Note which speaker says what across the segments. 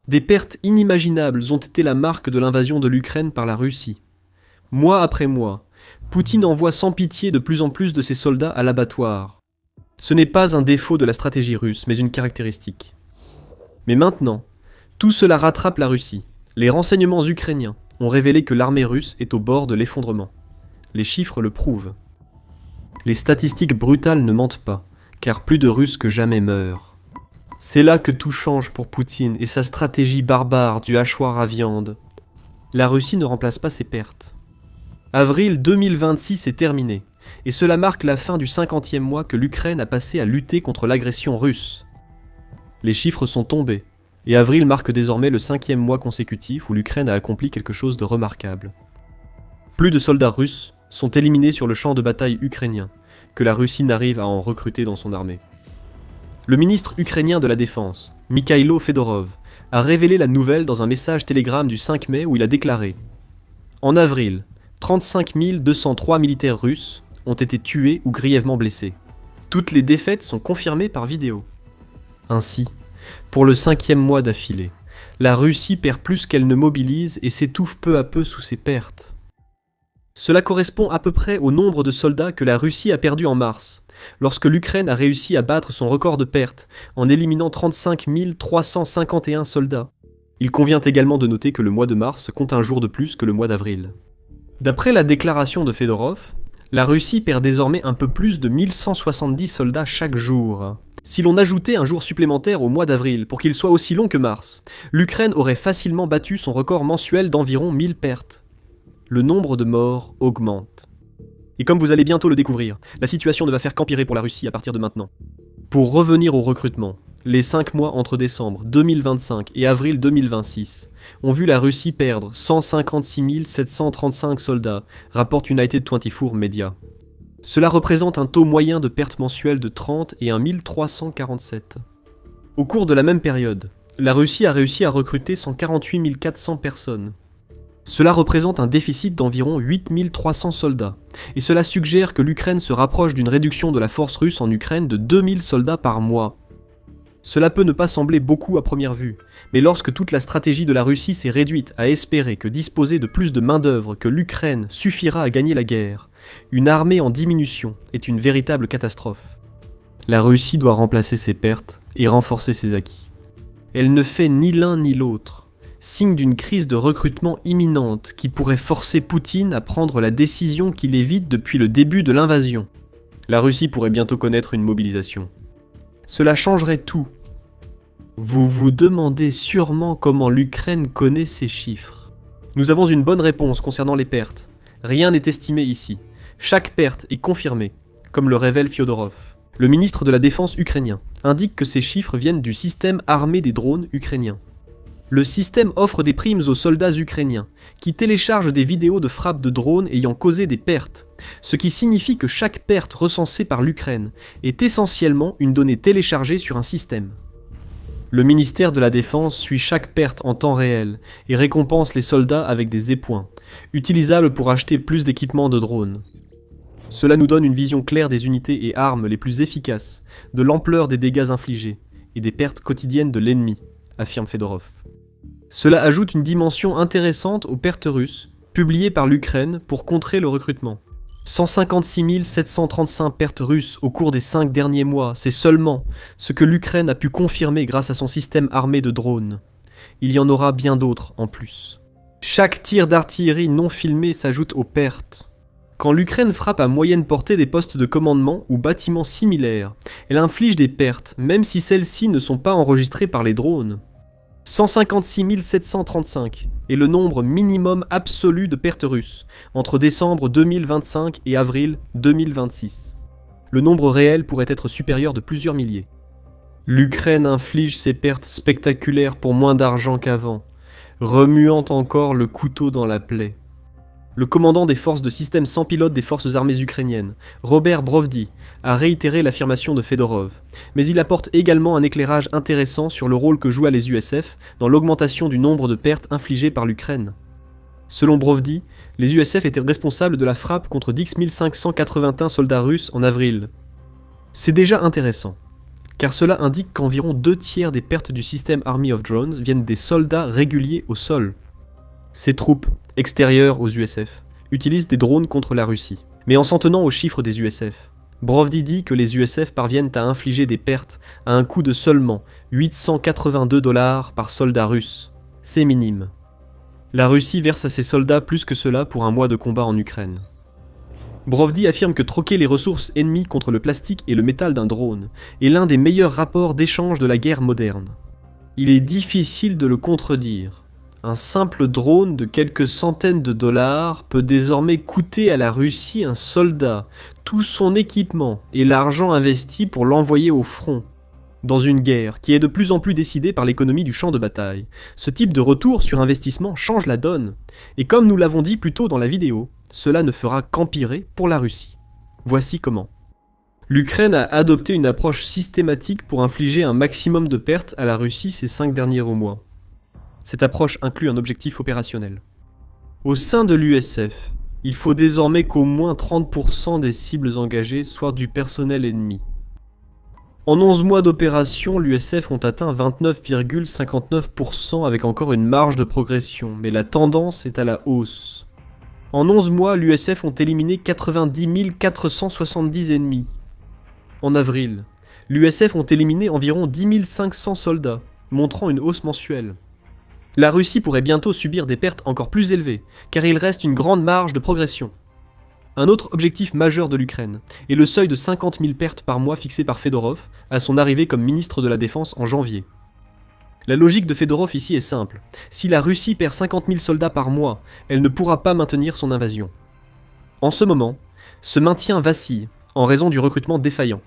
Speaker 1: Des pertes inimaginables ont été la marque de l'invasion de l'Ukraine par la Russie. Mois après mois, Poutine envoie sans pitié de plus en plus de ses soldats à l'abattoir. Ce n'est pas un défaut de la stratégie russe, mais une caractéristique. Mais maintenant, tout cela rattrape la Russie. Les renseignements ukrainiens ont révélé que l'armée russe est au bord de l'effondrement. Les chiffres le prouvent. Les statistiques brutales ne mentent pas, car plus de Russes que jamais meurent. C'est là que tout change pour Poutine et sa stratégie barbare du hachoir à viande. La Russie ne remplace pas ses pertes. Avril 2026 est terminé, et cela marque la fin du 50e mois que l'Ukraine a passé à lutter contre l'agression russe. Les chiffres sont tombés, et avril marque désormais le 5e mois consécutif où l'Ukraine a accompli quelque chose de remarquable. Plus de soldats russes sont éliminés sur le champ de bataille ukrainien, que la Russie n'arrive à en recruter dans son armée. Le ministre ukrainien de la Défense, Mikhailo Fedorov, a révélé la nouvelle dans un message télégramme du 5 mai où il a déclaré « En avril, 35 203 militaires russes ont été tués ou grièvement blessés. Toutes les défaites sont confirmées par vidéo. » Ainsi, pour le 5e mois d'affilée, la Russie perd plus qu'elle ne mobilise et s'étouffe peu à peu sous ses pertes. Cela correspond à peu près au nombre de soldats que la Russie a perdu en mars, lorsque l'Ukraine a réussi à battre son record de pertes en éliminant 35 351 soldats. Il convient également de noter que le mois de mars compte un jour de plus que le mois d'avril. D'après la déclaration de Fedorov, la Russie perd désormais un peu plus de 1170 soldats chaque jour. Si l'on ajoutait un jour supplémentaire au mois d'avril pour qu'il soit aussi long que mars, l'Ukraine aurait facilement battu son record mensuel d'environ 1000 pertes. Le nombre de morts augmente. Et comme vous allez bientôt le découvrir, la situation ne va faire qu'empirer pour la Russie à partir de maintenant. Pour revenir au recrutement, les 5 mois entre décembre 2025 et avril 2026 ont vu la Russie perdre 156 735 soldats, rapporte United 24 Media. Cela représente un taux moyen de perte mensuelle de 30 et 1 347. Au cours de la même période, la Russie a réussi à recruter 148 400 personnes. Cela représente un déficit d'environ 8 300 soldats, et cela suggère que l'Ukraine se rapproche d'une réduction de la force russe en Ukraine de 2000 soldats par mois. Cela peut ne pas sembler beaucoup à première vue, mais lorsque toute la stratégie de la Russie s'est réduite à espérer que disposer de plus de main-d'œuvre que l'Ukraine suffira à gagner la guerre, une armée en diminution est une véritable catastrophe. La Russie doit remplacer ses pertes et renforcer ses acquis. Elle ne fait ni l'un ni l'autre. Signe d'une crise de recrutement imminente qui pourrait forcer Poutine à prendre la décision qu'il évite depuis le début de l'invasion. La Russie pourrait bientôt connaître une mobilisation. Cela changerait tout. Vous vous demandez sûrement comment l'Ukraine connaît ces chiffres. Nous avons une bonne réponse concernant les pertes. Rien n'est estimé ici. Chaque perte est confirmée, comme le révèle Fyodorov. Le ministre de la Défense ukrainien indique que ces chiffres viennent du système armé des drones ukrainiens. Le système offre des primes aux soldats ukrainiens, qui téléchargent des vidéos de frappes de drones ayant causé des pertes, ce qui signifie que chaque perte recensée par l'Ukraine est essentiellement une donnée téléchargée sur un système. Le ministère de la Défense suit chaque perte en temps réel et récompense les soldats avec des époins, utilisables pour acheter plus d'équipements de drones. Cela nous donne une vision claire des unités et armes les plus efficaces, de l'ampleur des dégâts infligés et des pertes quotidiennes de l'ennemi, affirme Fedorov. Cela ajoute une dimension intéressante aux pertes russes, publiées par l'Ukraine pour contrer le recrutement. 156 735 pertes russes au cours des 5 derniers mois, c'est seulement ce que l'Ukraine a pu confirmer grâce à son système armé de drones. Il y en aura bien d'autres en plus. Chaque tir d'artillerie non filmé s'ajoute aux pertes. Quand l'Ukraine frappe à moyenne portée des postes de commandement ou bâtiments similaires, elle inflige des pertes, même si celles-ci ne sont pas enregistrées par les drones. 156 735 est le nombre minimum absolu de pertes russes entre décembre 2025 et avril 2026. Le nombre réel pourrait être supérieur de plusieurs milliers. L'Ukraine inflige ses pertes spectaculaires pour moins d'argent qu'avant, remuant encore le couteau dans la plaie. Le commandant des forces de système sans pilote des forces armées ukrainiennes, Robert Brovdi, a réitéré l'affirmation de Fedorov, mais il apporte également un éclairage intéressant sur le rôle que jouent les USF dans l'augmentation du nombre de pertes infligées par l'Ukraine. Selon Brovdi, les USF étaient responsables de la frappe contre 10 581 soldats russes en avril. C'est déjà intéressant, car cela indique qu'environ 2/3 des pertes du système Army of Drones viennent des soldats réguliers au sol. Ces troupes, extérieures aux USF, utilisent des drones contre la Russie. Mais en s'en tenant aux chiffres des USF, Brovdi dit que les USF parviennent à infliger des pertes à un coût de seulement 882 $ par soldat russe. C'est minime. La Russie verse à ses soldats plus que cela pour un mois de combat en Ukraine. Brovdi affirme que troquer les ressources ennemies contre le plastique et le métal d'un drone est l'un des meilleurs rapports d'échange de la guerre moderne. Il est difficile de le contredire. Un simple drone de quelques centaines de dollars peut désormais coûter à la Russie un soldat, tout son équipement et l'argent investi pour l'envoyer au front. Dans une guerre qui est de plus en plus décidée par l'économie du champ de bataille, ce type de retour sur investissement change la donne. Et comme nous l'avons dit plus tôt dans la vidéo, cela ne fera qu'empirer pour la Russie. Voici comment. L'Ukraine a adopté une approche systématique pour infliger un maximum de pertes à la Russie ces 5 derniers mois. Cette approche inclut un objectif opérationnel. Au sein de l'USF, il faut désormais qu'au moins 30% des cibles engagées soient du personnel ennemi. En 11 mois d'opération, l'USF ont atteint 29,59% avec encore une marge de progression, mais la tendance est à la hausse. En 11 mois, l'USF ont éliminé 90 470 ennemis. En avril, l'USF ont éliminé environ 10 500 soldats, montrant une hausse mensuelle. La Russie pourrait bientôt subir des pertes encore plus élevées, car il reste une grande marge de progression. Un autre objectif majeur de l'Ukraine est le seuil de 50 000 pertes par mois fixé par Fedorov à son arrivée comme ministre de la Défense en janvier. La logique de Fedorov ici est simple. Si la Russie perd 50 000 soldats par mois, elle ne pourra pas maintenir son invasion. En ce moment, ce maintien vacille en raison du recrutement défaillant.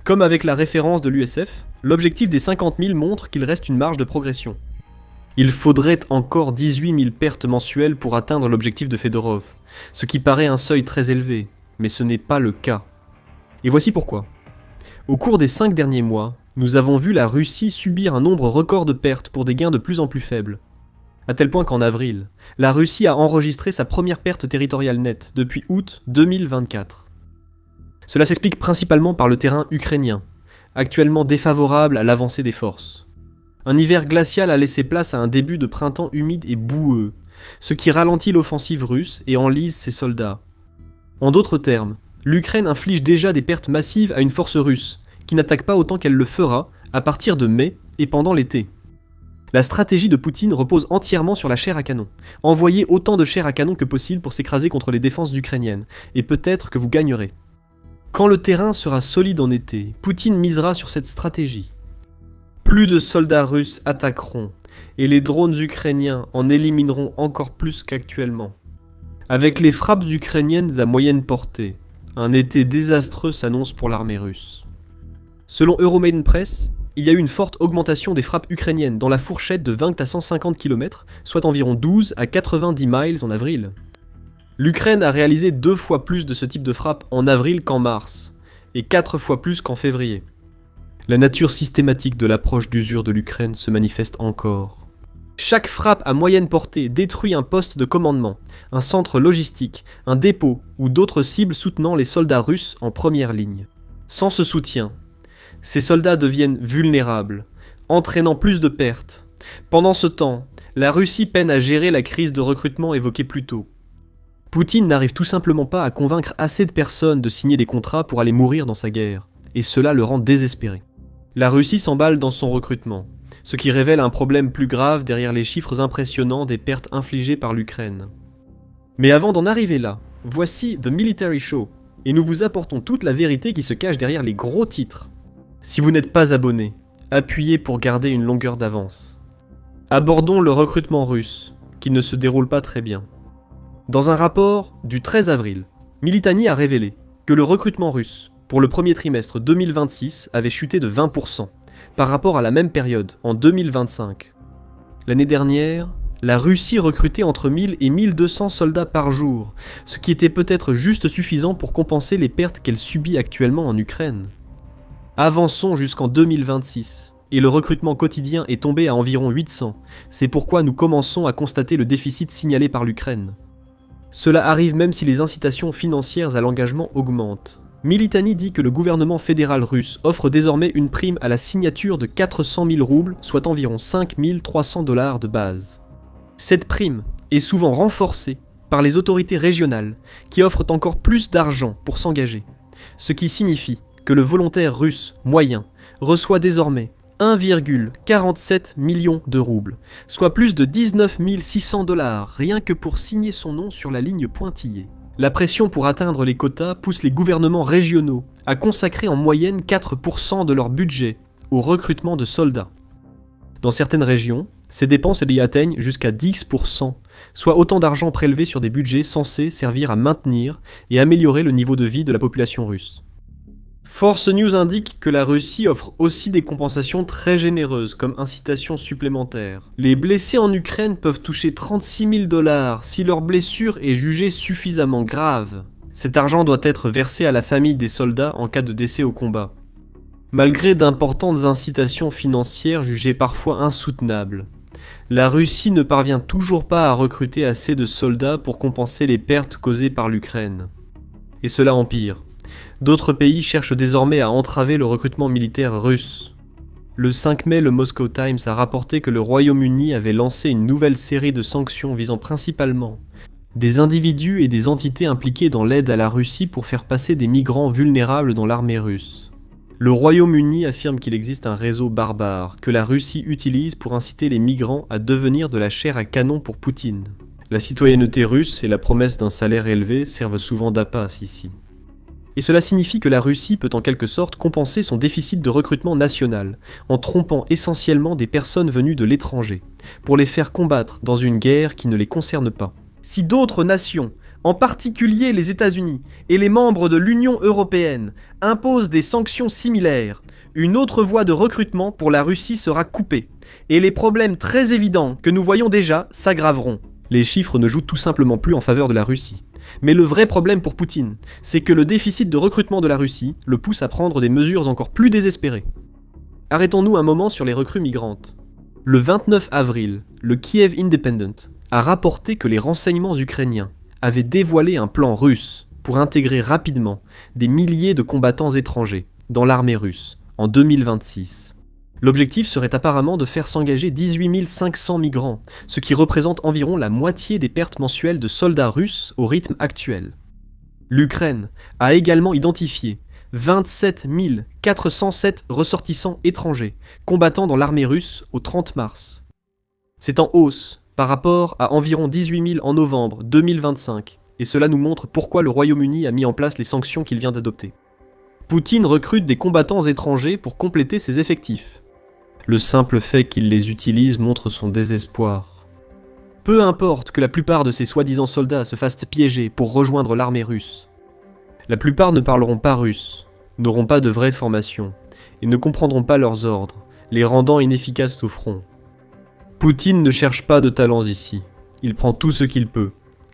Speaker 1: Comme avec la référence de l'USF, l'objectif des 50 000 montre qu'il reste une marge de progression. Il faudrait encore 18 000 pertes mensuelles pour atteindre l'objectif de Fedorov, ce qui paraît un seuil très élevé, mais ce n'est pas le cas. Et voici pourquoi. Au cours des 5 derniers mois, nous avons vu la Russie subir un nombre record de pertes pour des gains de plus en plus faibles. À tel point qu'en avril, la Russie a enregistré sa première perte territoriale nette depuis août 2024. Cela s'explique principalement par le terrain ukrainien, actuellement défavorable à l'avancée des forces. Un hiver glacial a laissé place à un début de printemps humide et boueux, ce qui ralentit l'offensive russe et enlise ses soldats. En d'autres termes, l'Ukraine inflige déjà des pertes massives à une force russe, qui n'attaque pas autant qu'elle le fera à partir de mai et pendant l'été. La stratégie de Poutine repose entièrement sur la chair à canon. Envoyez autant de chair à canon que possible pour s'écraser contre les défenses ukrainiennes, et peut-être que vous gagnerez. Quand le terrain sera solide en été, Poutine misera sur cette stratégie. Plus de soldats russes attaqueront, et les drones ukrainiens en élimineront encore plus qu'actuellement. Avec les frappes ukrainiennes à moyenne portée, un été désastreux s'annonce pour l'armée russe. Selon Euromaiden Press, il y a eu une forte augmentation des frappes ukrainiennes dans la fourchette de 20 à 150 km, soit environ 12 à 90 miles en avril. L'Ukraine a réalisé 2 fois plus de ce type de frappe en avril qu'en mars, et 4 fois plus qu'en février. La nature systématique de l'approche d'usure de l'Ukraine se manifeste encore. Chaque frappe à moyenne portée détruit un poste de commandement, un centre logistique, un dépôt ou d'autres cibles soutenant les soldats russes en première ligne. Sans ce soutien, ces soldats deviennent vulnérables, entraînant plus de pertes. Pendant ce temps, la Russie peine à gérer la crise de recrutement évoquée plus tôt. Poutine n'arrive tout simplement pas à convaincre assez de personnes de signer des contrats pour aller mourir dans sa guerre, et cela le rend désespéré. La Russie s'emballe dans son recrutement, ce qui révèle un problème plus grave derrière les chiffres impressionnants des pertes infligées par l'Ukraine. Mais avant d'en arriver là, voici The Military Show, et nous vous apportons toute la vérité qui se cache derrière les gros titres. Si vous n'êtes pas abonné, appuyez pour garder une longueur d'avance. Abordons le recrutement russe, qui ne se déroule pas très bien. Dans un rapport du 13 avril, Militani a révélé que le recrutement russe pour le premier trimestre 2026 avait chuté de 20% par rapport à la même période en 2025. L'année dernière, la Russie recrutait entre 1000 et 1200 soldats par jour, ce qui était peut-être juste suffisant pour compenser les pertes qu'elle subit actuellement en Ukraine. Avançons jusqu'en 2026, et le recrutement quotidien est tombé à environ 800, c'est pourquoi nous commençons à constater le déficit signalé par l'Ukraine. Cela arrive même si les incitations financières à l'engagement augmentent. Militani dit que le gouvernement fédéral russe offre désormais une prime à la signature de 400 000 roubles, soit environ 5 300 $ de base. Cette prime est souvent renforcée par les autorités régionales qui offrent encore plus d'argent pour s'engager, ce qui signifie que le volontaire russe moyen reçoit désormais 1,47 million de roubles, soit plus de 19 600 $ rien que pour signer son nom sur la ligne pointillée. La pression pour atteindre les quotas pousse les gouvernements régionaux à consacrer en moyenne 4% de leur budget au recrutement de soldats. Dans certaines régions, ces dépenses y atteignent jusqu'à 10%, soit autant d'argent prélevé sur des budgets censés servir à maintenir et améliorer le niveau de vie de la population russe. Force News indique que la Russie offre aussi des compensations très généreuses comme incitation supplémentaire. Les blessés en Ukraine peuvent toucher 36 000 $ si leur blessure est jugée suffisamment grave. Cet argent doit être versé à la famille des soldats en cas de décès au combat. Malgré d'importantes incitations financières jugées parfois insoutenables, la Russie ne parvient toujours pas à recruter assez de soldats pour compenser les pertes causées par l'Ukraine. Et cela empire. D'autres pays cherchent désormais à entraver le recrutement militaire russe. Le 5 mai, le Moscow Times a rapporté que le Royaume-Uni avait lancé une nouvelle série de sanctions visant principalement des individus et des entités impliqués dans l'aide à la Russie pour faire passer des migrants vulnérables dans l'armée russe. Le Royaume-Uni affirme qu'il existe un réseau barbare que la Russie utilise pour inciter les migrants à devenir de la chair à canon pour Poutine. La citoyenneté russe et la promesse d'un salaire élevé servent souvent d'appât ici. Et cela signifie que la Russie peut en quelque sorte compenser son déficit de recrutement national, en trompant essentiellement des personnes venues de l'étranger, pour les faire combattre dans une guerre qui ne les concerne pas. Si d'autres nations, en particulier les États-Unis et les membres de l'Union européenne, imposent des sanctions similaires, une autre voie de recrutement pour la Russie sera coupée, et les problèmes très évidents que nous voyons déjà s'aggraveront. Les chiffres ne jouent tout simplement plus en faveur de la Russie. Mais le vrai problème pour Poutine, c'est que le déficit de recrutement de la Russie le pousse à prendre des mesures encore plus désespérées. Arrêtons-nous un moment sur les recrues migrantes. Le 29 avril, le Kiev Independent a rapporté que les renseignements ukrainiens avaient dévoilé un plan russe pour intégrer rapidement des milliers de combattants étrangers dans l'armée russe en 2026. L'objectif serait apparemment de faire s'engager 18 500 migrants, ce qui représente environ la moitié des pertes mensuelles de soldats russes au rythme actuel. L'Ukraine a également identifié 27 407 ressortissants étrangers combattant dans l'armée russe au 30 mars. C'est en hausse par rapport à environ 18 000 en novembre 2025, et cela nous montre pourquoi le Royaume-Uni a mis en place les sanctions qu'il vient d'adopter. Poutine recrute des combattants étrangers pour compléter ses effectifs. Le simple fait qu'il les utilise montre son désespoir. Peu importe que la plupart de ces soi-disant soldats se fassent piéger pour rejoindre l'armée russe. La plupart ne parleront pas russe, n'auront pas de vraie formation, et ne comprendront pas leurs ordres, les rendant inefficaces au front. Poutine ne cherche pas de talents ici, il prend tout ce qu'il peut,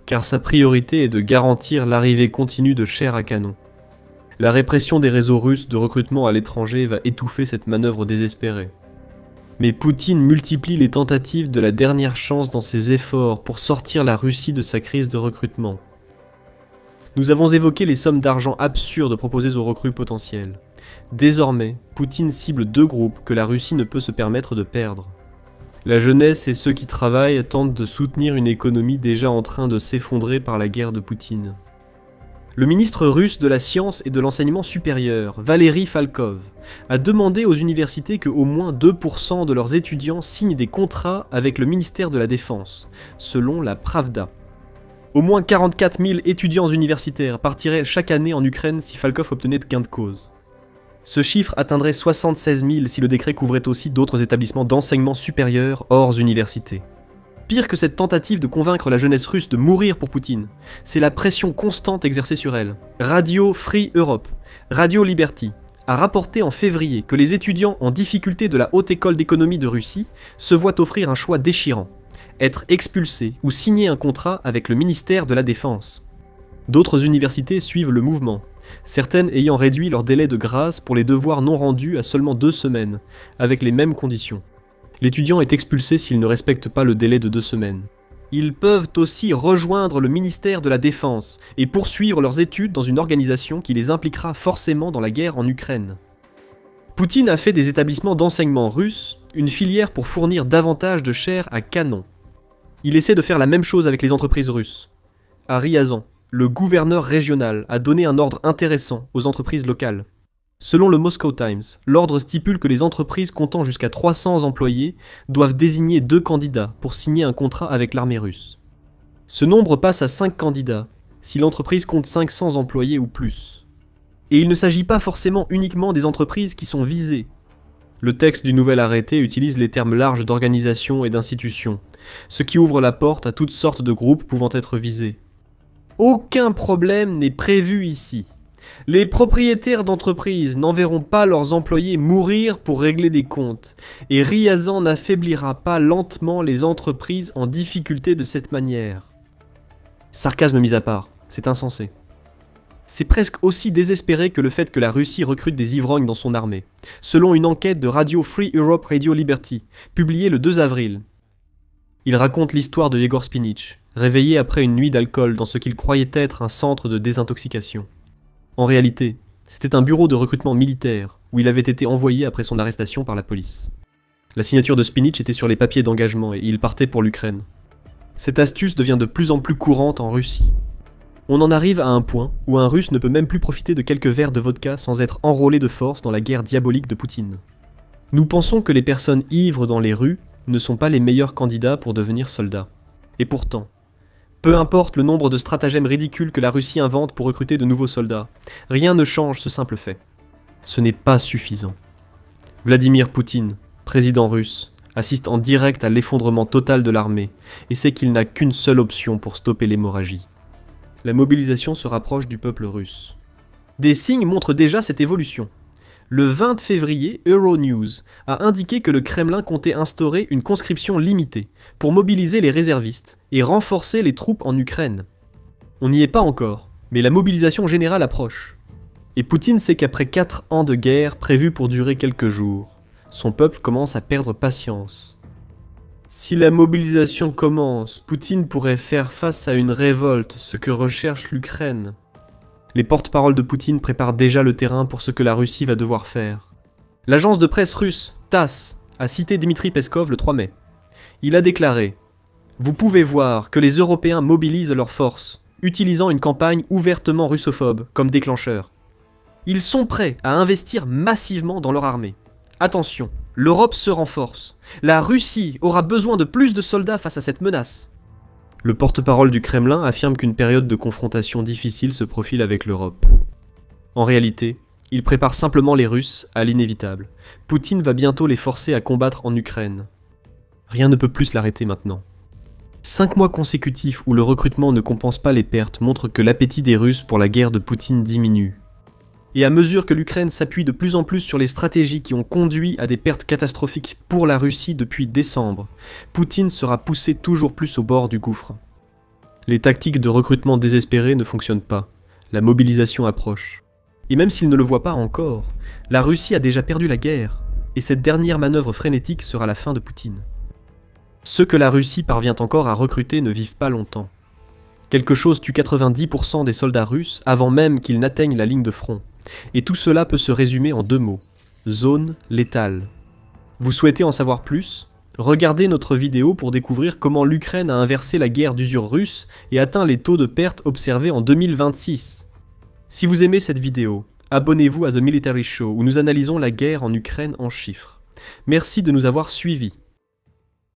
Speaker 1: car sa priorité est de garantir l'arrivée continue de chair à canon. La répression des réseaux russes de recrutement à l'étranger va étouffer cette manœuvre désespérée. Mais Poutine multiplie les tentatives de la dernière chance dans ses efforts pour sortir la Russie de sa crise de recrutement. Nous avons évoqué les sommes d'argent absurdes proposées aux recrues potentielles. Désormais, Poutine cible deux groupes que la Russie ne peut se permettre de perdre. La jeunesse et ceux qui travaillent tentent de soutenir une économie déjà en train de s'effondrer par la guerre de Poutine. Le ministre russe de la Science et de l'Enseignement supérieur, Valery Falkov, a demandé aux universités que au moins 2% de leurs étudiants signent des contrats avec le ministère de la Défense, selon la Pravda. Au moins 44 000 étudiants universitaires partiraient chaque année en Ukraine si Falkov obtenait gain de cause. Ce chiffre atteindrait 76 000 si le décret couvrait aussi d'autres établissements d'enseignement supérieur hors université. Pire que cette tentative de convaincre la jeunesse russe de mourir pour Poutine, c'est la pression constante exercée sur elle. Radio Free Europe, Radio Liberty, a rapporté en février que les étudiants en difficulté de la Haute École d'économie de Russie se voient offrir un choix déchirant, être expulsés ou signer un contrat avec le ministère de la Défense. D'autres universités suivent le mouvement, certaines ayant réduit leur délai de grâce pour les devoirs non rendus à seulement 2 semaines, avec les mêmes conditions. L'étudiant est expulsé s'il ne respecte pas le délai de 2 semaines. Ils peuvent aussi rejoindre le ministère de la Défense et poursuivre leurs études dans une organisation qui les impliquera forcément dans la guerre en Ukraine. Poutine a fait des établissements d'enseignement russes une filière pour fournir davantage de chair à canon. Il essaie de faire la même chose avec les entreprises russes. À Ryazan, le gouverneur régional a donné un ordre intéressant aux entreprises locales. Selon le Moscow Times, l'ordre stipule que les entreprises comptant jusqu'à 300 employés doivent désigner 2 candidats pour signer un contrat avec l'armée russe. Ce nombre passe à 5 candidats si l'entreprise compte 500 employés ou plus. Et il ne s'agit pas forcément uniquement des entreprises qui sont visées. Le texte du nouvel arrêté utilise les termes larges d'organisation et d'institution, ce qui ouvre la porte à toutes sortes de groupes pouvant être visés. Aucun problème n'est prévu ici. Les propriétaires d'entreprises n'enverront pas leurs employés mourir pour régler des comptes, et Ryazan n'affaiblira pas lentement les entreprises en difficulté de cette manière. Sarcasme mis à part, c'est insensé. C'est presque aussi désespéré que le fait que la Russie recrute des ivrognes dans son armée, selon une enquête de Radio Free Europe Radio Liberty, publiée le 2 avril. Il raconte l'histoire de Yegor Spinich, réveillé après une nuit d'alcool dans ce qu'il croyait être un centre de désintoxication. En réalité, c'était un bureau de recrutement militaire, où il avait été envoyé après son arrestation par la police. La signature de Spinich était sur les papiers d'engagement et il partait pour l'Ukraine. Cette astuce devient de plus en plus courante en Russie. On en arrive à un point où un Russe ne peut même plus profiter de quelques verres de vodka sans être enrôlé de force dans la guerre diabolique de Poutine. Nous pensons que les personnes ivres dans les rues ne sont pas les meilleurs candidats pour devenir soldats. Et pourtant, peu importe le nombre de stratagèmes ridicules que la Russie invente pour recruter de nouveaux soldats, rien ne change ce simple fait. Ce n'est pas suffisant. Vladimir Poutine, président russe, assiste en direct à l'effondrement total de l'armée et sait qu'il n'a qu'une seule option pour stopper l'hémorragie. La mobilisation se rapproche du peuple russe. Des signes montrent déjà cette évolution. Le 20 février, Euronews a indiqué que le Kremlin comptait instaurer une conscription limitée pour mobiliser les réservistes et renforcer les troupes en Ukraine. On n'y est pas encore, mais la mobilisation générale approche. Et Poutine sait qu'après 4 ans de guerre prévue pour durer quelques jours, son peuple commence à perdre patience. Si la mobilisation commence, Poutine pourrait faire face à une révolte, ce que recherche l'Ukraine. Les porte-paroles de Poutine préparent déjà le terrain pour ce que la Russie va devoir faire. L'agence de presse russe, TASS, a cité Dmitri Peskov le 3 mai. Il a déclaré « Vous pouvez voir que les Européens mobilisent leurs forces, utilisant une campagne ouvertement russophobe comme déclencheur. Ils sont prêts à investir massivement dans leur armée. Attention, l'Europe se renforce. La Russie aura besoin de plus de soldats face à cette menace. » Le porte-parole du Kremlin affirme qu'une période de confrontation difficile se profile avec l'Europe. En réalité, il prépare simplement les Russes à l'inévitable. Poutine va bientôt les forcer à combattre en Ukraine. Rien ne peut plus l'arrêter maintenant. 5 mois consécutifs où le recrutement ne compense pas les pertes montrent que l'appétit des Russes pour la guerre de Poutine diminue. Et à mesure que l'Ukraine s'appuie de plus en plus sur les stratégies qui ont conduit à des pertes catastrophiques pour la Russie depuis décembre, Poutine sera poussé toujours plus au bord du gouffre. Les tactiques de recrutement désespérées ne fonctionnent pas, la mobilisation approche. Et même s'il ne le voit pas encore, la Russie a déjà perdu la guerre, et cette dernière manœuvre frénétique sera la fin de Poutine. Ceux que la Russie parvient encore à recruter ne vivent pas longtemps. Quelque chose tue 90% des soldats russes avant même qu'ils n'atteignent la ligne de front. Et tout cela peut se résumer en 2 mots. Zone létale. Vous souhaitez en savoir plus ? Regardez notre vidéo pour découvrir comment l'Ukraine a inversé la guerre d'usure russe et atteint les taux de perte observés en 2026. Si vous aimez cette vidéo, abonnez-vous à The Military Show où nous analysons la guerre en Ukraine en chiffres. Merci de nous avoir suivis.